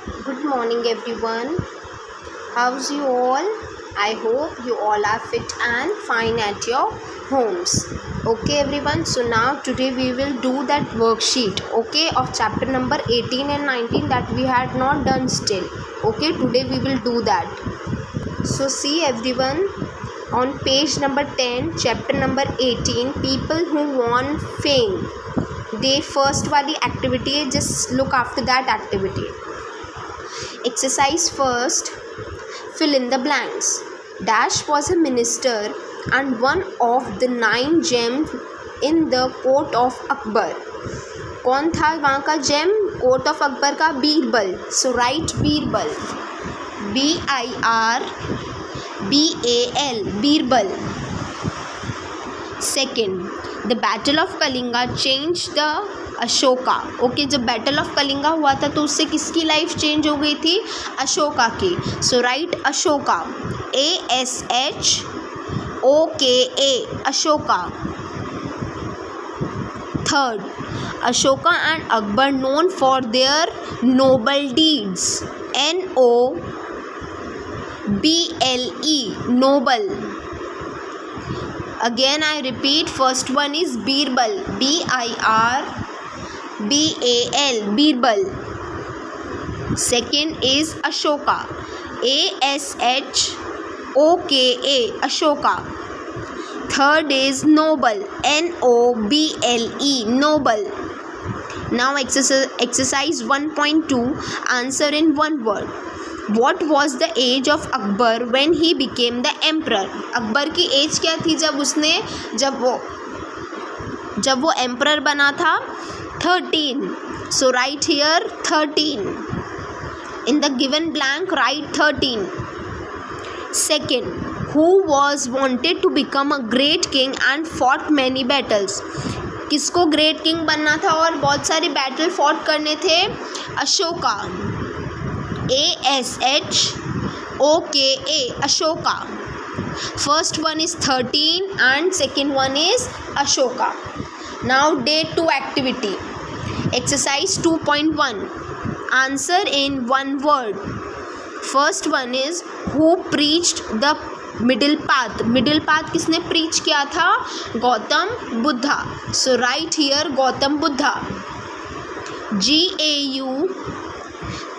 Good morning, everyone. How's you all? I hope you all are fit and fine at your homes. Okay, everyone. So now today we will do that worksheet. Okay, of chapter number 18 and 19 that we had not done still. Okay, today we will do that. So see, everyone, on page number 10, chapter number 18, people who want fame. They first वाली activity है, just look after that activity. Exercise first, fill in the blanks. Dash was a minister and one of the 9 gems in the court of Akbar. कौन था वहाँ का GeM court of Akbar का? Birbal. So write Birbal, BIRBAL, Birbal. Second, the battle of Kalinga change the Ashoka. Okay, जब battle of Kalinga हुआ था तो उससे किसकी लाइफ चेंज हो गई थी? अशोका की. So write Ashoka, ASHOKA, Ashoka. Third, Ashoka and Akbar known for their noble deeds. NOBLE, noble. Again I repeat, first one is Birbal, BIRBAL, Birbal. Second is Ashoka, ASHOKA, Ashoka. Third is Noble, NOBLE, Noble. Now exercise 1.2, answer in one word. What was the age of Akbar when he became the emperor? Akbar की as क्या थी जब वो emperor बना था? 13. So write here 13. In the given blank write 13. Second, who was wanted to become a great king and fought many battles? किसको great king बनना था और बहुत सारे बैटल फॉट करने थे? Ashoka, ASHOKA, Ashoka. First one is 13 and second one is Ashoka. Now day 2 activity. Exercise 2.1. Answer in one word. First one is who preached the middle path. Middle path किसने preach किया था? Gautam Buddha. So write here Gautam Buddha.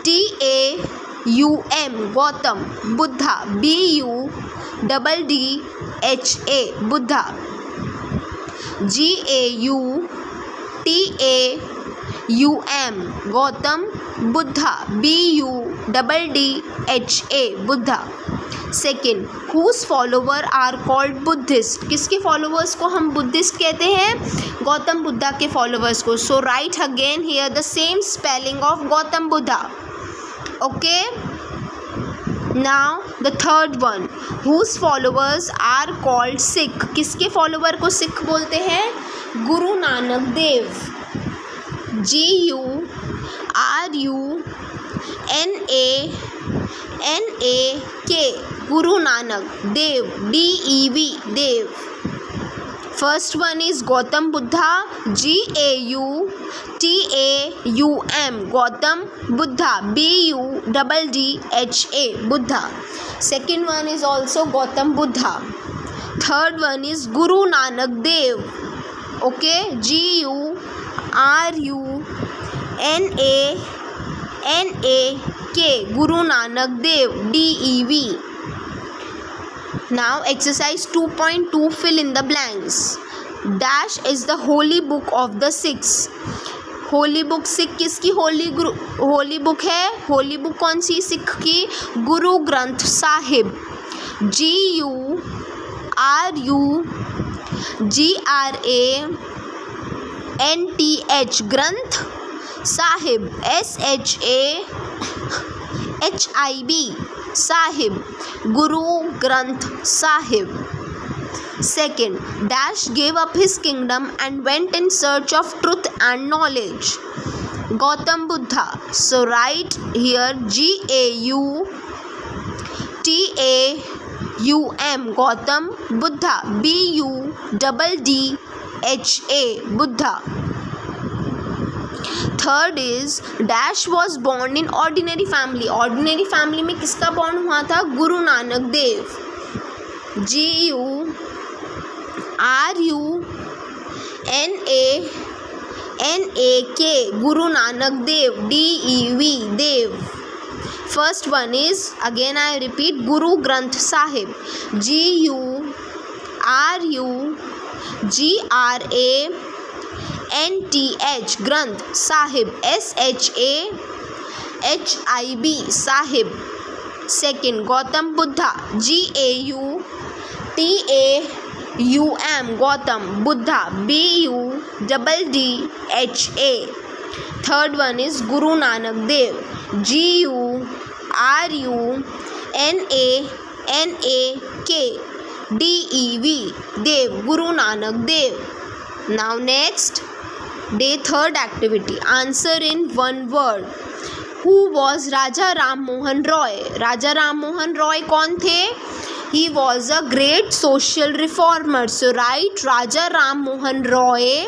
GAUTAUM, Gautam. Buddha, BUDDHA, Buddha. GAUTAUM, Gautam Buddha, BUDDHA, Buddha. Second, whose follower are called Buddhist. किसके followers को हम Buddhist कहते हैं? गौतम बुद्धा के followers को. So write again here the same spelling of Gautam Buddha. Okay, now the third one, whose followers are called Sikh. किसके follower को सिख बोलते हैं? Guru Nanak Dev, GURUNANAK, Guru Nanak Dev, DEV, Dev. First one is Gautam Buddha, GAUTAUM, Gautam Buddha, BUDDHA, Buddha. Second one is also Gautam Buddha. Third one is Guru Nanak Dev. Okay, GURUNANAK, Guru Nanak Dev, DEV. Now exercise 2.2, fill in the blanks. Dash is the holy book of the Sikhs. Holi book Sikh किसकी Holi book है? Holi book कौन सी सिख की? Guru Granth Sahib, GURUGRANTH, Granth Sahib, SHAHIB, Sahib, Guru Granth Sahib. Second, Dash gave up his kingdom and went in search of truth and knowledge. Gautam Buddha. So write here GAUTAUM, Gautam Buddha, BUDDHA, Buddha. Third is dash was born in ordinary family. Ordinary family में किसका born हुआ था? गुरु Nanak Dev. GURUNANAK, Guru Nanak Dev. DEV, Dev. First one is, again I repeat, Guru Granth Sahib. GURUGRANTH, Granth. Sahib, SHAHIB, Sahib. Second, Gautam Buddha. GAUTAUM, Gautam. Buddha, BUDDHA. Third one is Guru Nanak Dev. GURUNANAK, DEV, Dev. Guru Nanak Dev. Now next, day third activity. Answer in one word. Who was Raja Ram Mohan Roy? Raja Ram Mohan Roy कौन थे? He was a great social reformer. So write, Raja Ram Mohan Roy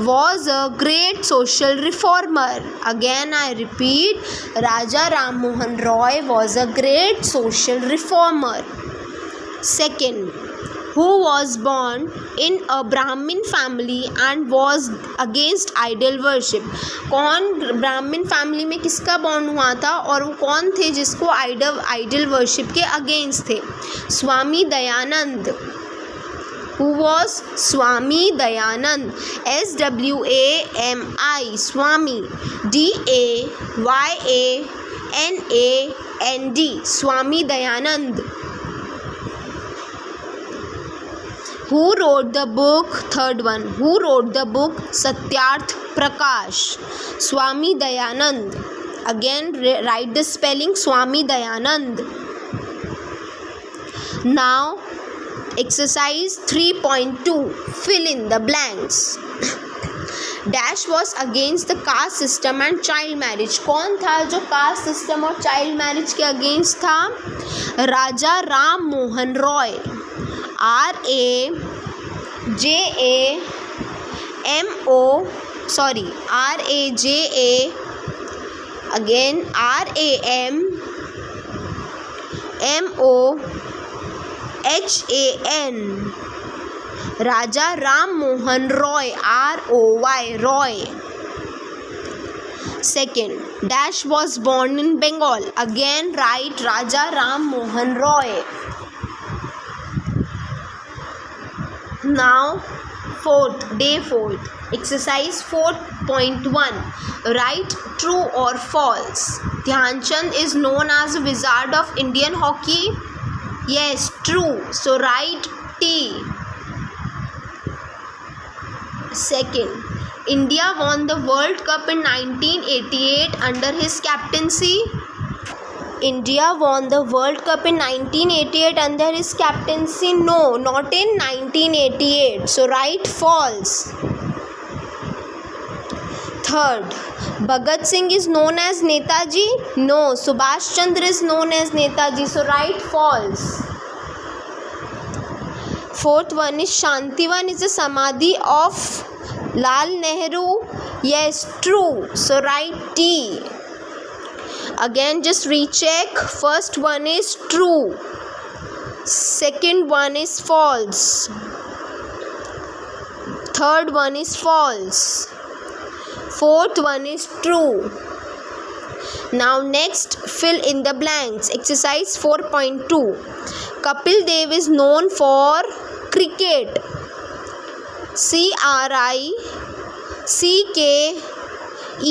was a great social reformer. Again I repeat, Raja Ram Mohan Roy was a great social reformer. Second, who was born in a Brahmin family and was against idol worship. कौन ब्राह्मण family में किसका born हुआ था और वो कौन थे जिसको आइडल वर्शिप के अगेंस्ट थे? Swami Dayanand. Who was Swami Dayanand? SWAMI, Swami. DAYANAND, Swami Dayanand. Who wrote the book? Third one. Who wrote the book Satyarth Prakash? Swami Dayanand. Again write the spelling, Swami Dayanand. Now exercise 3.2. Fill in the blanks. Dash was against the caste system and child marriage. कौन था जो caste system और child marriage के against था? Raja Ram Mohan Roy. RAJA, again RAMMOHAN, Raja Ram Mohan Roy, ROY, Roy. Second, Dash was born in Bengal. Again write, Raja Ram Mohan Roy. Now day fourth, exercise 4.1. Write true or false. Dhyanchand is known as a wizard of Indian hockey. Yes, true. So write T. Second, India won the World Cup in 1988 under his captaincy. India won the World Cup in 1988 under his captaincy. No, not in 1988. So write false. Third, Bhagat Singh is known as Netaji. No, Subhash Chandra is known as Netaji. So write false. Fourth one is Shantivan is a samadhi of Lal Nehru. Yes, true. So write T. Again just recheck. First one is true, second one is false, third one is false, fourth one is true. Now next, fill in the blanks. Exercise 4.2. Kapil Dev is known for cricket.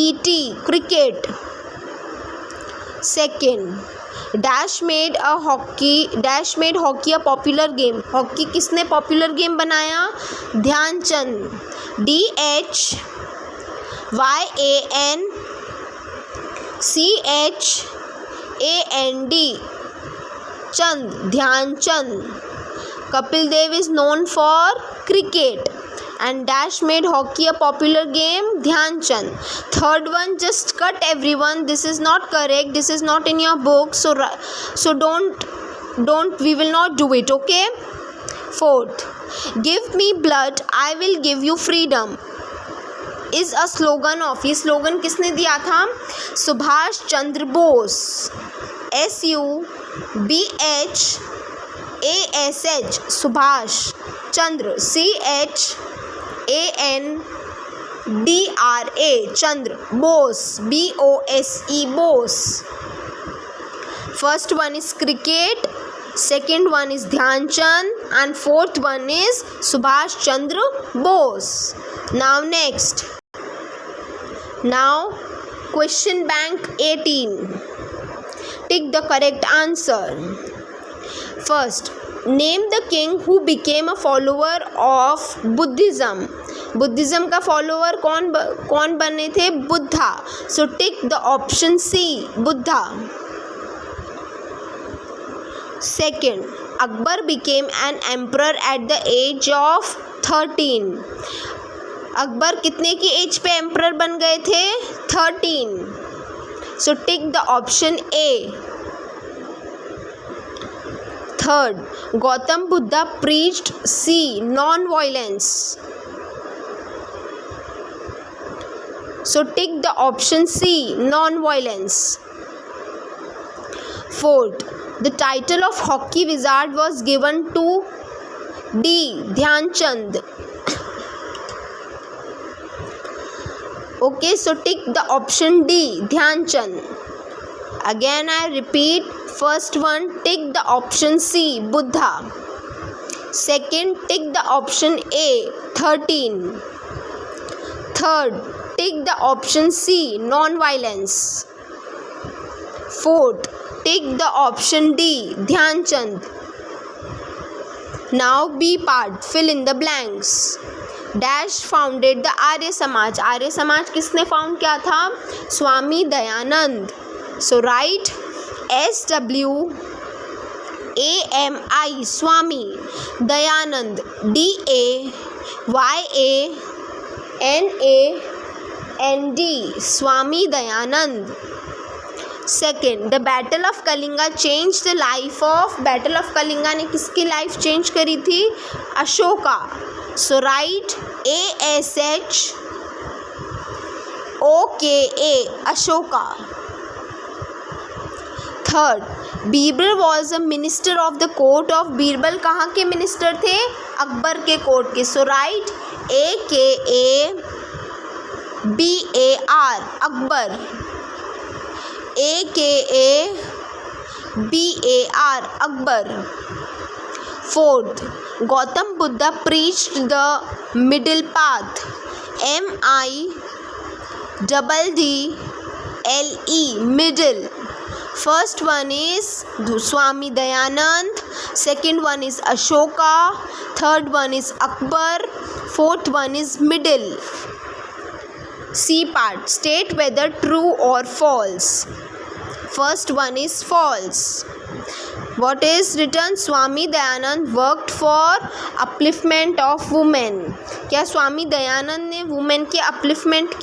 CRICKET, cricket. Second, Dash made hockey a popular game. Hockey किसने popular game बनाया? Dhyanchand. DHYANCHAND, Chand, Dhyanchand. Kapil Dev is known for cricket and Dash made hockey a popular game. Dhyanchand. Third one, just cut everyone. This is not correct. This is not in your book. So don't. We will not do it. Okay. Fourth, give me blood, I will give you freedom. Is a slogan of, ये slogan किसने दिया था? Subhash Chandra Bose. SUBHASH Subhash Chandra, CHANDRA Chandra, Bose BOSE Bose. First one is cricket, second one is Dhyan Chand, and fourth one is Subhash Chandra Bose. Now next. Now question bank 18. Tick the correct answer. First, name the king who became a follower of Buddhism. Buddhism का follower कौन बने थे? Buddha. So tick the option C, Buddha. Second, Akbar became an emperor at the age of 13. Akbar कितने की as पे emperor बन गए थे? 13. So tick the option A. Third, Gautam Buddha preached non-violence. So tick the option C, non-violence. Fourth, the title of hockey wizard was given to D. Dhyan Chand. Okay, so tick the option D, Dhyan Chand. Again I repeat, first one tick the option C, Buddha. Second, tick the option A, 13. Third, tick the option C, non-violence. Fourth, tick the option D, Dhyan Chand. Now B part, fill in the blanks. Dash founded the Arya Samaj. Arya Samaj किसने found किया था? Swami Dayanand. So write SWAMI Swami, Dayanand DAYANAND Swami Dayanand. Second, the battle of Kalinga change the life of. Battle of Kalinga ने किसकी life change करी थी? Ashoka. So write ASHOKA Ashoka. Third, Birbal was a minister of the court of. Birbal कहाँ के minister थे? अकबर के कोर्ट के. So write AKABAR Akbar. AKABAR Akbar. Fourth, Gautam Buddha preached the middle path. MIDDLE middle. First one is Swami Dayanand, second one is Ashoka, third one is Akbar, fourth one is middle. C part, state whether true or false. First one is false. What is written? Swami Dayanand worked for upliftment of women. क्या स्वामी दयानंद ने women के upliftment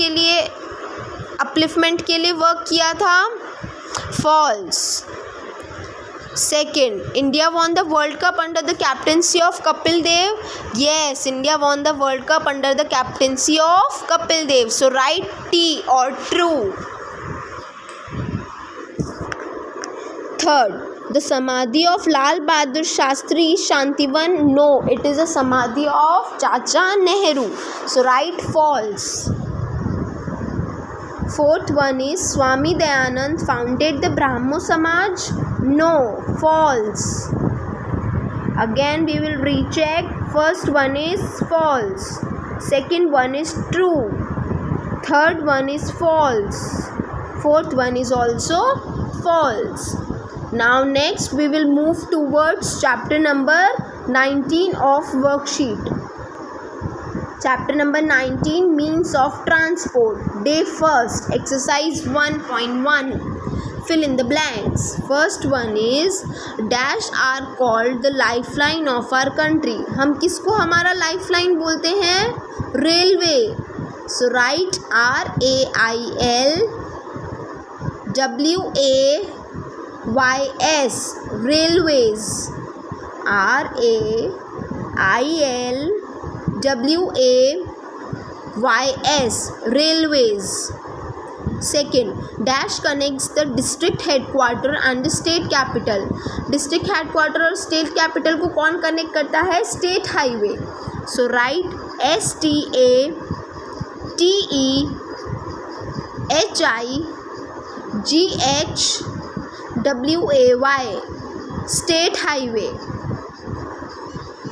के लिए work किया था? False. Second, India won the World Cup under the captaincy of Kapil Dev. Yes, India won the World Cup under the captaincy of Kapil Dev. So write T or true. Third, the Samadhi of Lal Bahadur Shastri is Shantivan. No, it is a Samadhi of Chacha Nehru. So write false. Fourth one is Swami Dayanand founded the Brahmo Samaj. No, false. Again we will recheck. First one is false, second one is true, third one is false, fourth one is also false. Now next we will move towards chapter number 19 of worksheet. Chapter number 19, means of transport. Day first, exercise 1.1. Fill in the blanks. First one is dash are called the lifeline of our country. हम किसको हमारा lifeline बोलते हैं? Railway. So write RAILWAYS railways. RAILWAYS YS, railways. Second, dash connects the district headquarter and the state capital. District headquarter और state capital को कौन connect करता है? State highway. So write STATEHIGHWAY, state highway.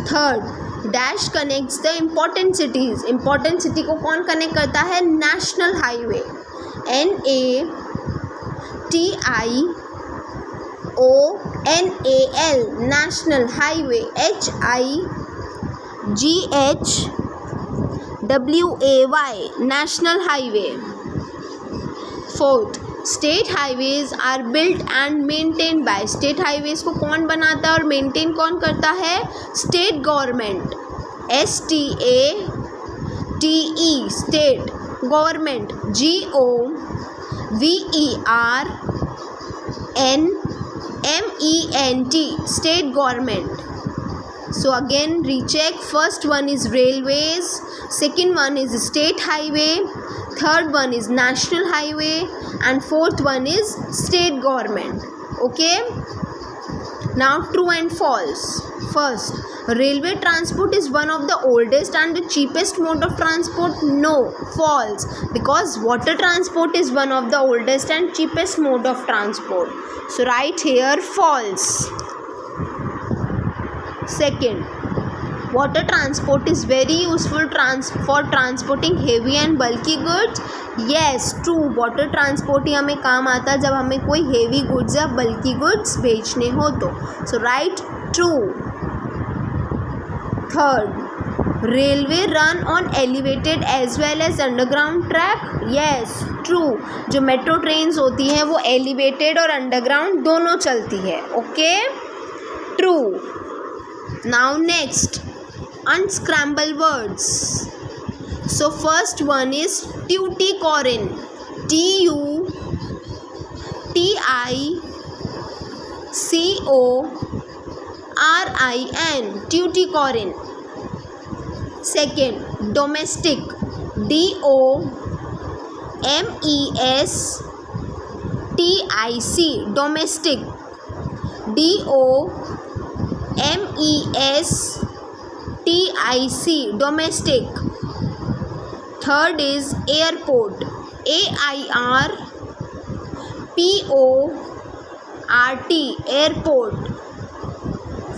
Third, dash connects the important cities. Important city को कौन connect करता है? National highway. NATIONAL, national highway. HIGHWAY, national highway. Fourth, state highways are built and maintained by. State highways को कौन बनाता है और maintain कौन करता है? State government. STATE, state government. GOVERNMENT, state government. So again recheck. First one is railways, second one is state highway, third one is national highway, and fourth one is state government. Okay, now true and false. First, railway transport is one of the oldest and the cheapest mode of transport. No, false, because water transport is one of the oldest and cheapest mode of transport. So write here false. Second, water transport is very useful for transporting heavy and bulky goods. Yes, true, water transport ही हमें काम आता है जब हमें कोई heavy goods या bulky goods भेजने हो तो. So write true. Third, railway run on elevated as well as underground track. Yes, true, जो metro trains होती हैं वो elevated और underground दोनों चलती है. Okay, true. Now next, unscramble words. So first one is Tuticorin. TUTICORIN, Tuticorin. Second, domestic. DOMESTIC, domestic. DOMESTIC, domestic. Third is airport. AIRPORT, airport.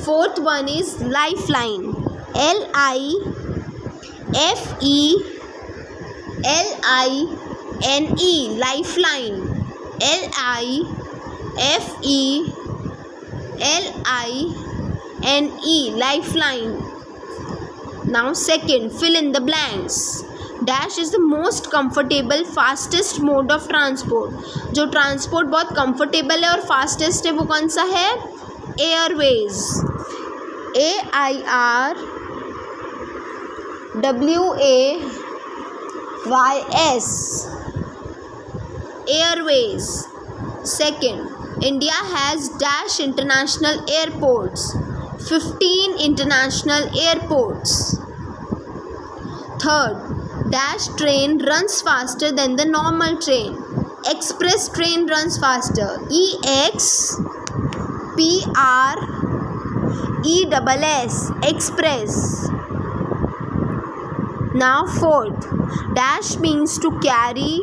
Fourth one is lifeline. LIFELINE, lifeline. LIFELINE, lifeline. Now second, fill in the blanks. Dash is the most comfortable fastest mode of transport. जो transport बहुत comfortable है और fastest है वो कौन सा है? Airways. AIRWAYS, airways. Second, India has dash international airports. 15 international airports. Third, dash train runs faster than the normal train. Express train runs faster. EXPRESS, express. Now fourth, dash means to carry.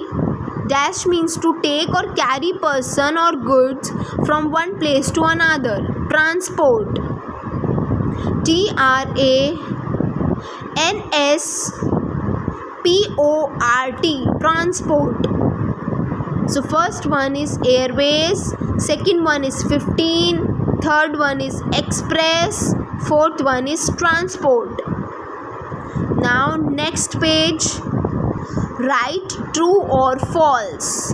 Dash means to take or carry person or goods from one place to another. Transport. TRANSPORT, transport. So first one is airways, second one is 15, third one is express, fourth one is transport. Now next page, write true or false.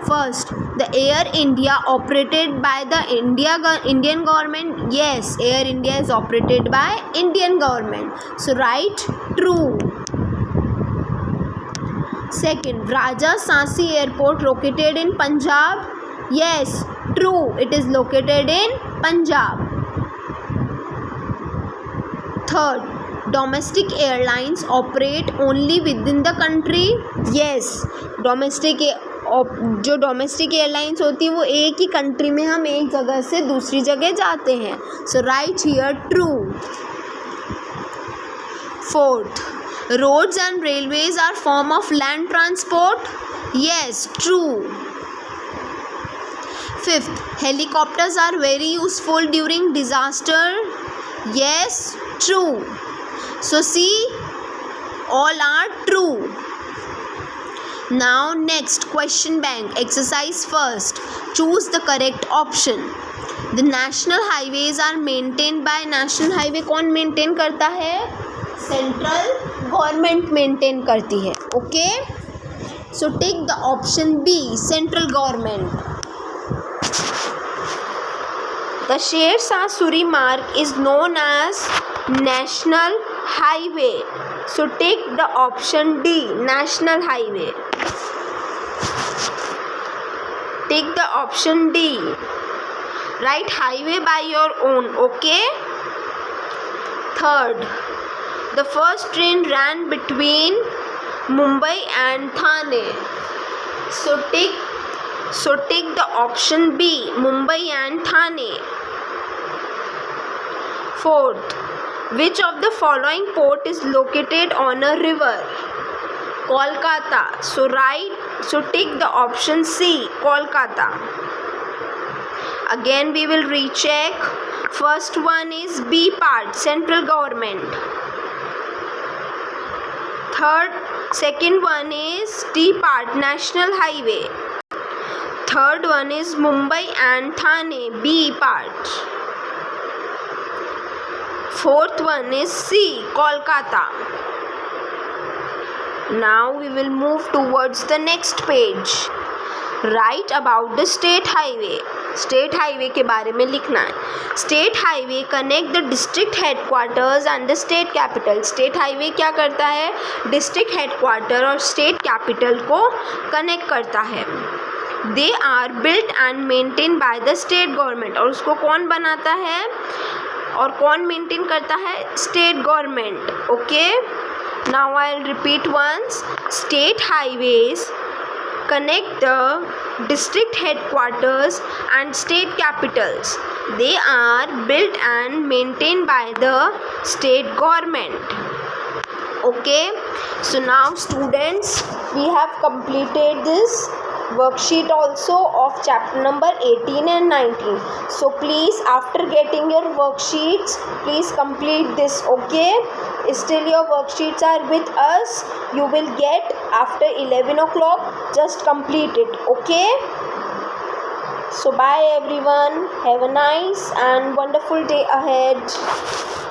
First, the Air India operated by the Indian government. Yes, Air India is operated by Indian government. So write true. Second, Rajasasi Airport located in Punjab. Yes, true, it is located in Punjab. Third, Domestic airlines operate only within the country. Yes, जो domestic airlines होती है वो एक ही country में हम एक जगह से दूसरी जगह जाते हैं. So write here true. Fourth, roads and railways are form of land transport. Yes, true. Fifth, helicopters are very useful during disaster. Yes, true. So see, all are true. Now next, question bank exercise. First, choose the correct option. The national highways are maintained by national highway कौन maintain करता है? Central government maintain करती है. Okay, so take the option B, central government. The Sher Shah Suri Marg is known as national highway. So take the option D, national highway. Take the option D. Right highway by your own. Okay. Third, the first train ran between Mumbai and Thane. So take the option B, Mumbai and Thane. Fourth, which of the following port is located on a river? Kolkata. So take the option C, Kolkata. Again we will recheck. First one is B part, central government. Second one is D part, national highway. Third one is Mumbai and Thane, B part. Fourth one is C, Kolkata. Now we will move towards the next page. Write about the state highway. State highway के बारे में लिखना है. State highway connect the district headquarters and the state capital. State highway क्या करता है? District headquarter और state capital को कनेक्ट करता है. They are built and maintain by the state government. और उसको कौन बनाता है और कौन मेंटेन करता है? State government. Okay, now I will repeat once. State highways connect the district headquarters and state capitals. They are built and maintained by the state government. Okay, so now students, we have completed this worksheet also of chapter number 18 and 19. So please, after getting your worksheets, please complete this. Okay, still your worksheets are with us. You will get after 11 o'clock. Just complete it. Okay, so bye everyone. Have a nice and wonderful day ahead.